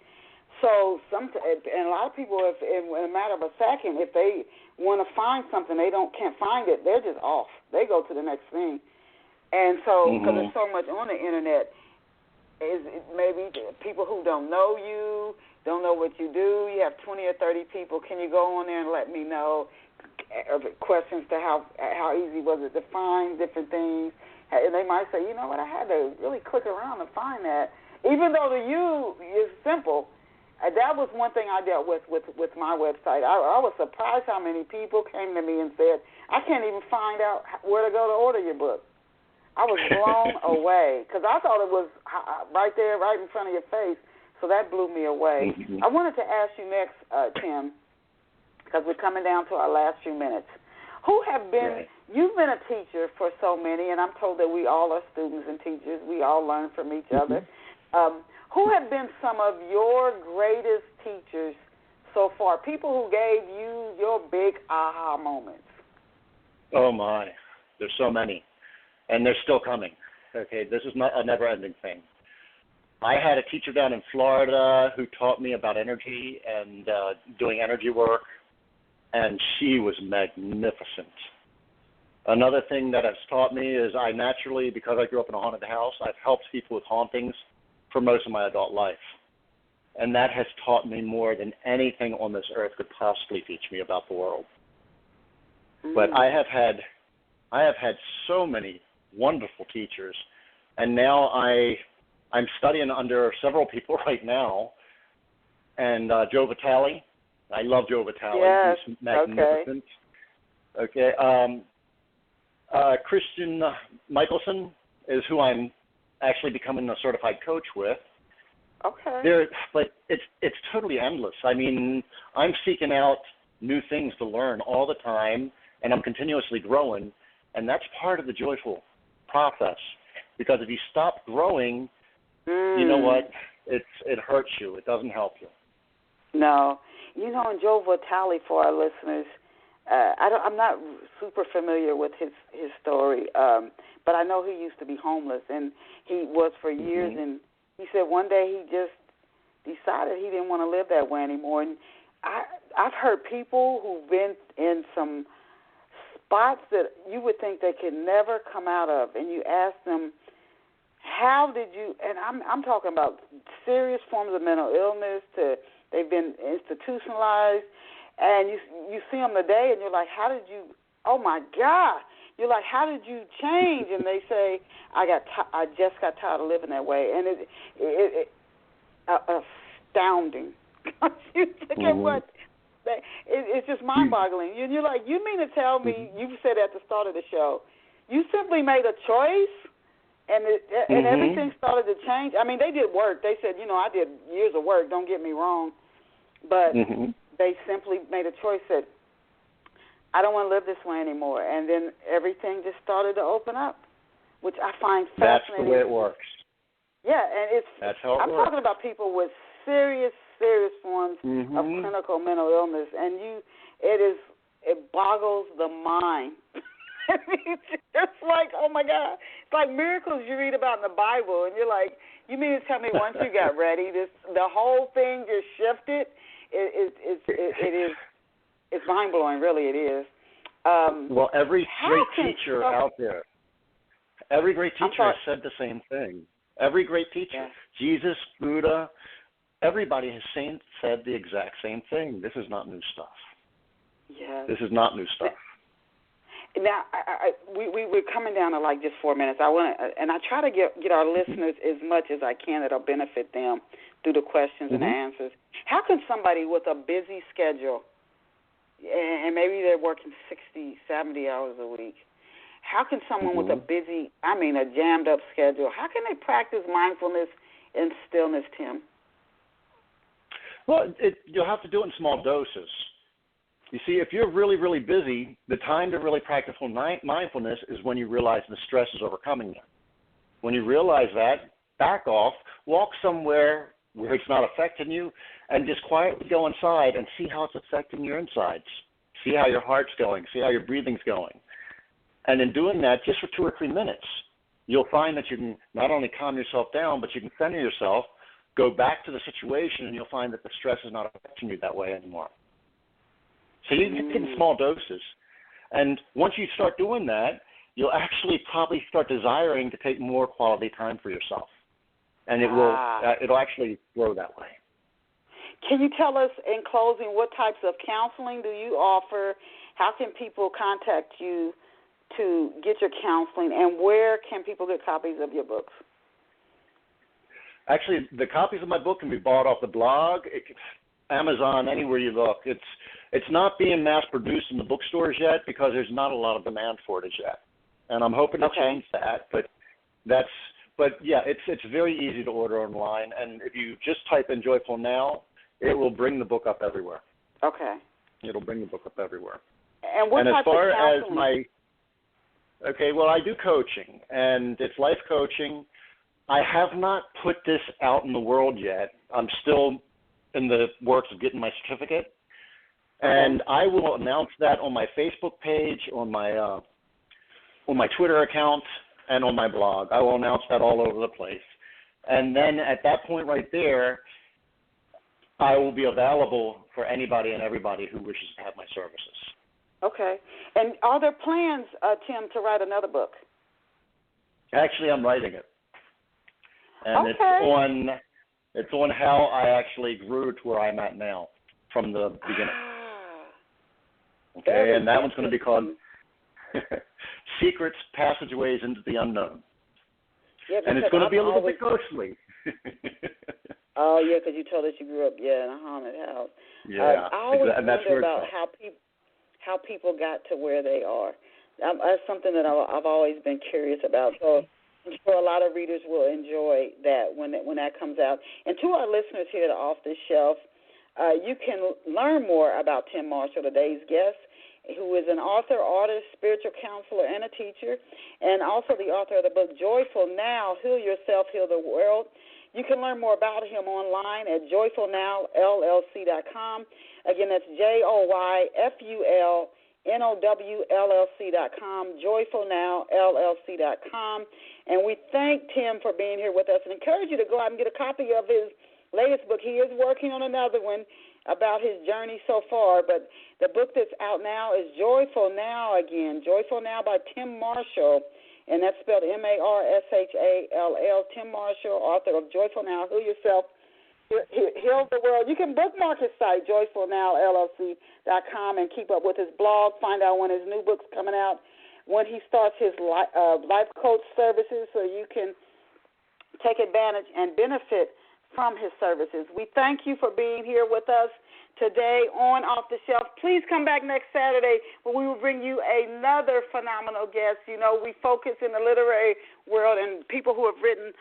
B: So and a lot of people, if in a matter of a second, if they want to find something, can't find it, they're just off. They go to the next thing. And so, because there's so much on the internet, maybe people who don't know you, don't know what you do, you have 20 or 30 people, can you go on there and let me know questions to how easy was it to find different things? And they might say, you know what, I had to really click around to find that. Even though to you is simple, that was one thing I dealt with my website. I was surprised how many people came to me and said, I can't even find out where to go to order your book. I was blown away because I thought it was right there, right in front of your face. So that blew me away. I wanted to ask you next, Tim, because we're coming down to our last few minutes. You've been a teacher for so many, and I'm told that we all are students and teachers. We all learn from each other. Who have been some of your greatest teachers so far, people who gave you your big aha moments?
C: Oh, my. There's so many, and they're still coming. Okay, this is not a never-ending thing. I had a teacher down in Florida who taught me about energy and doing energy work, and she was magnificent. Another thing that it's taught me is I naturally, because I grew up in a haunted house, I've helped people with hauntings for most of my adult life. And that has taught me more than anything on this earth could possibly teach me about the world. But I have had so many wonderful teachers, and now I'm studying under several people right now. And Joe Vitale, I love Joe Vitale.
B: Yes.
C: He's magnificent. Okay. Christian Michelson is who I'm actually becoming a certified coach with.
B: Okay.
C: But it's totally endless. I mean, I'm seeking out new things to learn all the time, and I'm continuously growing, and that's part of the joyful process. Because if you stop growing, you know what? It hurts you. It doesn't help you.
B: No. You know, and Joe Vitale, for our listeners, I'm not super familiar with his story, but I know he used to be homeless, and he was for years, and he said one day he just decided he didn't want to live that way anymore. And I've heard people who've been in some spots that you would think they could never come out of, and you ask them, how did you? And I'm talking about serious forms of mental illness. They've been institutionalized, and you see them today, and you're like, how did you? Oh my God! You're like, how did you change? And they say, I just got tired of living that way, and it astounding. You look at what. It's just mind-boggling. You're like, you mean to tell me, you said at the start of the show, you simply made a choice and everything started to change? I mean, they did work. They said, I did years of work, don't get me wrong. But they simply made a choice that I don't want to live this way anymore. And then everything just started to open up, which I find fascinating.
C: That's the way it works.
B: Yeah, and
C: that's how it
B: I'm
C: works.
B: talking about people with serious forms of clinical mental illness, and it boggles the mind. It's just like, oh my God, it's like miracles you read about in the Bible, and you're like, you mean to tell me once you got ready, the whole thing just shifted? It's mind blowing, really. It is.
C: Well, every great teacher out there, has said the same thing. Every great teacher, Jesus, Buddha. Everybody has said the exact same thing. This is not new stuff.
B: Yes.
C: This is not new stuff.
B: Now, we're coming down to like just 4 minutes. I try to get our listeners as much as I can that'll benefit them through the questions and the answers. How can somebody with a busy schedule, and maybe they're working 60, 70 hours a week, how can someone with a jammed up schedule, how can they practice mindfulness and stillness, Tim?
C: Well, you'll have to do it in small doses. You see, if you're really, really busy, the time to really practice mindfulness is when you realize the stress is overcoming you. When you realize that, back off, walk somewhere where it's not affecting you, and just quietly go inside and see how it's affecting your insides. See how your heart's going. See how your breathing's going. And in doing that, just for 2 or 3 minutes, you'll find that you can not only calm yourself down, but you can center yourself, go back to the situation, and you'll find that the stress is not affecting you that way anymore. So you can get in small doses. And once you start doing that, you'll actually probably start desiring to take more quality time for yourself. And it'll actually grow that way.
B: Can you tell us in closing what types of counseling do you offer? How can people contact you to get your counseling? And where can people get copies of your books?
C: Actually, the copies of my book can be bought off the blog, Amazon, anywhere you look. It's not being mass-produced in the bookstores yet because there's not a lot of demand for it yet. And I'm hoping to change that. But it's very easy to order online. And if you just type in Joyful Now, it will bring the book up everywhere.
B: Okay.
C: It'll bring the book up everywhere.
B: And what type of counseling?
C: I do coaching, and it's life coaching. I have not put this out in the world yet. I'm still in the works of getting my certificate. And I will announce that on my Facebook page, on my Twitter account, and on my blog. I will announce that all over the place. And then at that point right there, I will be available for anybody and everybody who wishes to have my services.
B: Okay. And are there plans, Tim, to write another book?
C: Actually, I'm writing it. And it's on how I actually grew to where I'm at now from the beginning. Okay, and that one's going to be called Secrets, Passageways into the Unknown. Yeah, and it's going to be a little bit ghostly.
B: Oh, yeah, because you told us you grew up, in a haunted house.
C: Yeah,
B: I always wonder about how people got to where they are. That's something that I've always been curious about. So I'm sure a lot of readers will enjoy that when that comes out. And to our listeners here at Off the Shelf, you can learn more about Tim Marshall, today's guest, who is an author, artist, spiritual counselor, and a teacher, and also the author of the book Joyful Now, Heal Yourself, Heal the World. You can learn more about him online at joyfulnowllc.com. Again, that's JOYFULNOWLLC.com, joyfulnowllc.com. And we thank Tim for being here with us and encourage you to go out and get a copy of his latest book. He is working on another one about his journey so far, but the book that's out now is Joyful Now again, Joyful Now by Tim Marshall. and that's spelled Marshall. Tim Marshall, author of Joyful Now, Heal Yourself, Heal the World. You can bookmark his site, joyfulnowllc.com, and keep up with his blog, find out when his new book's coming out, when he starts his life coach services, so you can take advantage and benefit from his services. We thank you for being here with us today on Off the Shelf. Please come back next Saturday when we will bring you another phenomenal guest. You know, we focus in the literary world and people who have written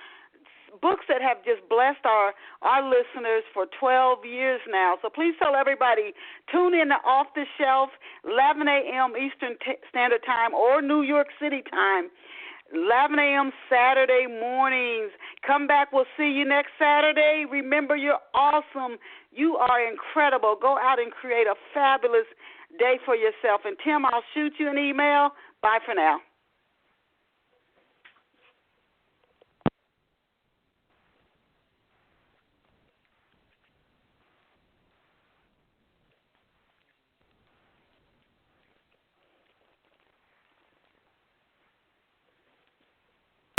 B: books that have just blessed our listeners for 12 years now. So please tell everybody, tune in to Off the Shelf, 11 a.m. Eastern Standard Time or New York City time, 11 a.m. Saturday mornings. Come back. We'll see you next Saturday. Remember, you're awesome. You are incredible. Go out and create a fabulous day for yourself. And, Tim, I'll shoot you an email. Bye for now.